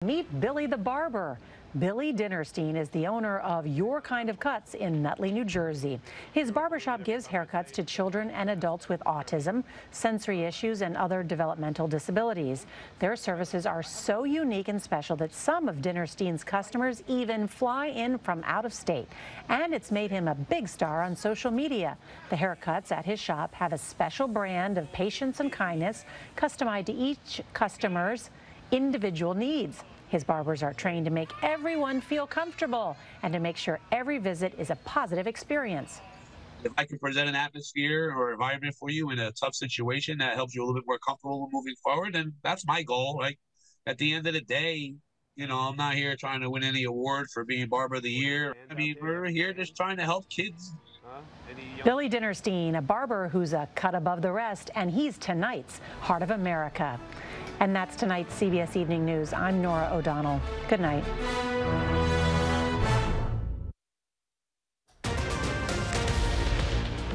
Meet Billy the Barber. Billy Dinnerstein is the owner of Your Kind of Cuts in Nutley, New Jersey. His barbershop gives haircuts to children and adults with autism, sensory issues, and other developmental disabilities. Their services are so unique and special that some of Dinnerstein's customers even fly in from out of state. And it's made him a big star on social media. The haircuts at his shop have a special brand of patience and kindness customized to each customer's individual needs. His barbers are trained to make everyone feel comfortable and to make sure every visit is a positive experience. If I can present an atmosphere or environment for you in a tough situation that helps you a little bit more comfortable moving forward, then that's my goal. Like, at the end of the day, I'm not here trying to win any award for being Barber of the Year. I mean, we're here just trying to help kids. Billy Dinnerstein, a barber who's a cut above the rest, and he's tonight's Heart of America. And that's tonight's CBS Evening News. I'm Nora O'Donnell. Good night.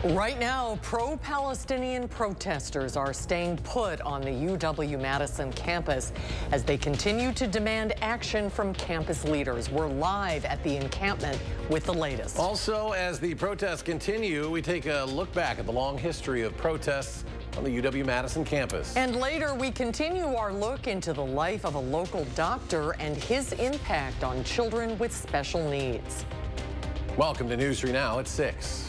Right now, pro-Palestinian protesters are staying put on the UW-Madison campus as they continue to demand action from campus leaders. We're live at the encampment with the latest. Also, as the protests continue, we take a look back at the long history of protests on the UW-Madison campus. And later, we continue our look into the life of a local doctor and his impact on children with special needs. Welcome to News 3 Now at 6.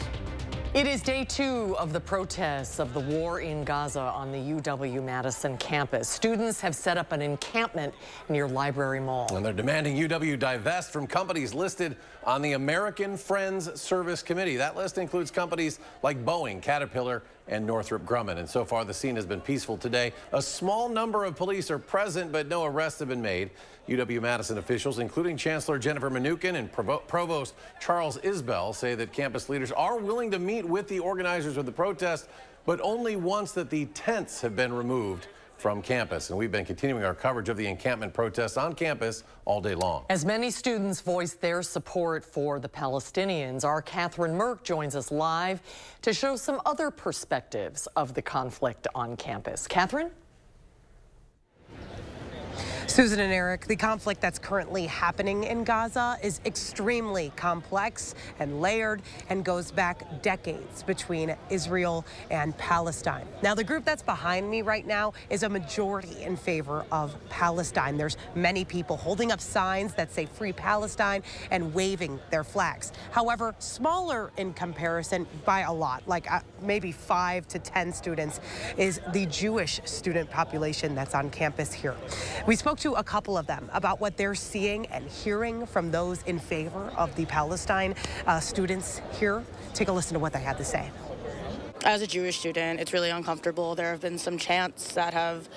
It is day 2 of the protests of the war in Gaza on the UW-Madison campus. Students have set up an encampment near Library Mall. And they're demanding UW divest from companies listed on the American Friends Service Committee. That list includes companies like Boeing, Caterpillar, and Northrop Grumman. And so far, the scene has been peaceful today. A small number of police are present, but no arrests have been made. UW-Madison officials, including Chancellor Jennifer Mnuchin and Provost Charles Isbell, say that campus leaders are willing to meet with the organizers of the protest, but only once that the tents have been removed from campus. And we've been continuing our coverage of the encampment protests on campus all day long. As many students voice their support for the Palestinians, our Catherine Merck joins us live to show some other perspectives of the conflict on campus. Catherine? Susan and Eric, the conflict that's currently happening in Gaza is extremely complex and layered and goes back decades between Israel and Palestine. Now, the group that's behind me right now is a majority in favor of Palestine. There's many people holding up signs that say Free Palestine and waving their flags. However, smaller in comparison by a lot, like maybe 5 to 10 students, is the Jewish student population that's on campus here. We spoke to a couple of them about what they're seeing and hearing from those in favor of the Palestine students here. Take a listen to what they had to say. As a Jewish student, it's really uncomfortable. There have been some chants that have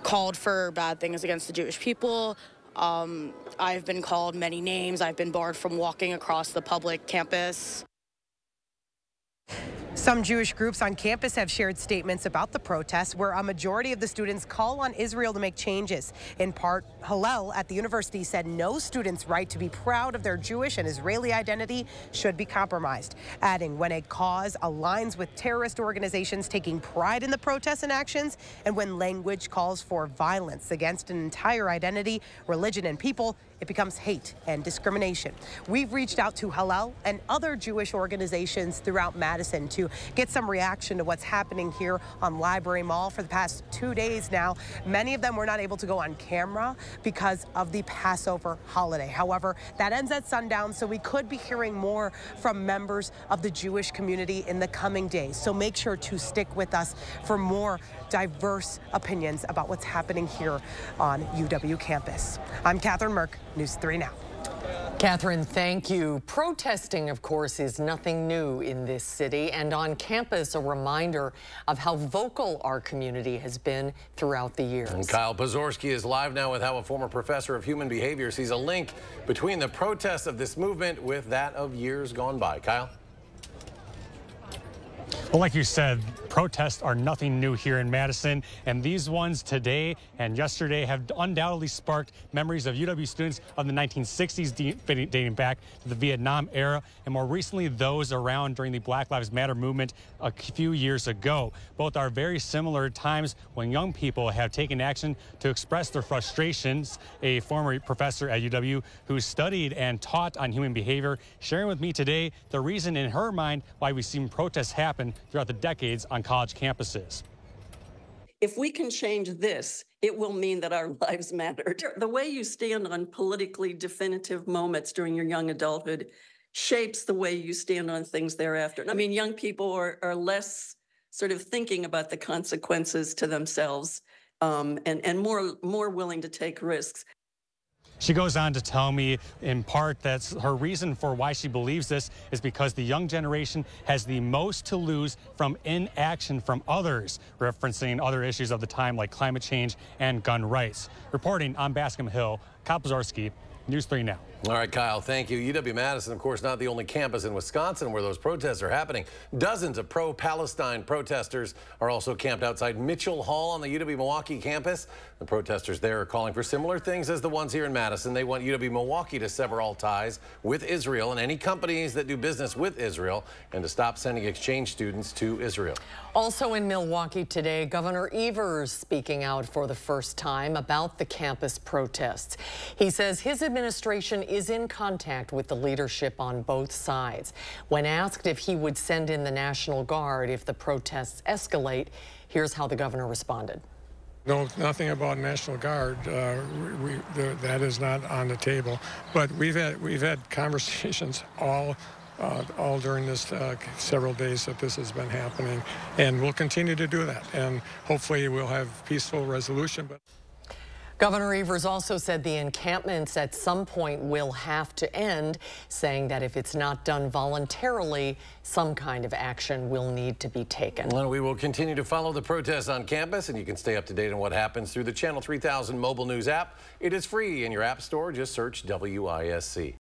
called for bad things against the Jewish people. I've been called many names. I've been barred from walking across the public campus. Some Jewish groups on campus have shared statements about the protests where a majority of the students call on Israel to make changes. In part, Hillel at the university said no student's right to be proud of their Jewish and Israeli identity should be compromised, adding when a cause aligns with terrorist organizations taking pride in the protests and actions, and when language calls for violence against an entire identity, religion, and people, it becomes hate and discrimination. We've reached out to Hillel and other Jewish organizations throughout Madison to get some reaction to what's happening here on Library Mall for the past 2 days now. Many of them were not able to go on camera because of the Passover holiday. However, that ends at sundown, so we could be hearing more from members of the Jewish community in the coming days. So make sure to stick with us for more diverse opinions about what's happening here on UW campus. I'm Catherine Merck, News 3 Now. Catherine, thank you. Protesting, of course, is nothing new in this city, and on campus, a reminder of how vocal our community has been throughout the years. And Kyle Pozorski is live now with how a former professor of human behavior sees a link between the protests of this movement with that of years gone by. Kyle? Well, like you said, Protests are nothing new here in Madison, and these ones today and yesterday have undoubtedly sparked memories of UW students of the 1960s dating back to the Vietnam era, and more recently those around during the Black Lives Matter movement a few years ago. Both are very similar times when young people have taken action to express their frustrations. A former professor at UW who studied and taught on human behavior sharing with me today the reason in her mind why we've seen protests happen throughout the decades on college campuses. If we can change this, it will mean that our lives matter. The way you stand on politically definitive moments during your young adulthood shapes the way you stand on things thereafter. I mean, young people are less sort of thinking about the consequences to themselves and more willing to take risks. She goes on to tell me, in part, that her reason for why she believes this is because the young generation has the most to lose from inaction from others, referencing other issues of the time like climate change and gun rights. Reporting on Bascom Hill, Kyle Pazarski, News 3 Now. All right, Kyle, thank you. UW-Madison, of course, not the only campus in Wisconsin where those protests are happening. Dozens of pro-Palestine protesters are also camped outside Mitchell Hall on the UW-Milwaukee campus. The protesters there are calling for similar things as the ones here in Madison. They want UW-Milwaukee to sever all ties with Israel and any companies that do business with Israel, and to stop sending exchange students to Israel. Also in Milwaukee today, Governor Evers speaking out for the first time about the campus protests. He says his administration is in contact with the leadership on both sides. When asked if he would send in the National Guard if the protests escalate, here's how the governor responded. No, nothing about National Guard. That is not on the table. But we've had conversations all during this several days that this has been happening, and we'll continue to do that. And hopefully we'll have peaceful resolution. But Governor Evers also said the encampments at some point will have to end, saying that if it's not done voluntarily, some kind of action will need to be taken. Well, we will continue to follow the protests on campus, and you can stay up to date on what happens through the Channel 3000 mobile news app. It is free in your app store. Just search WISC.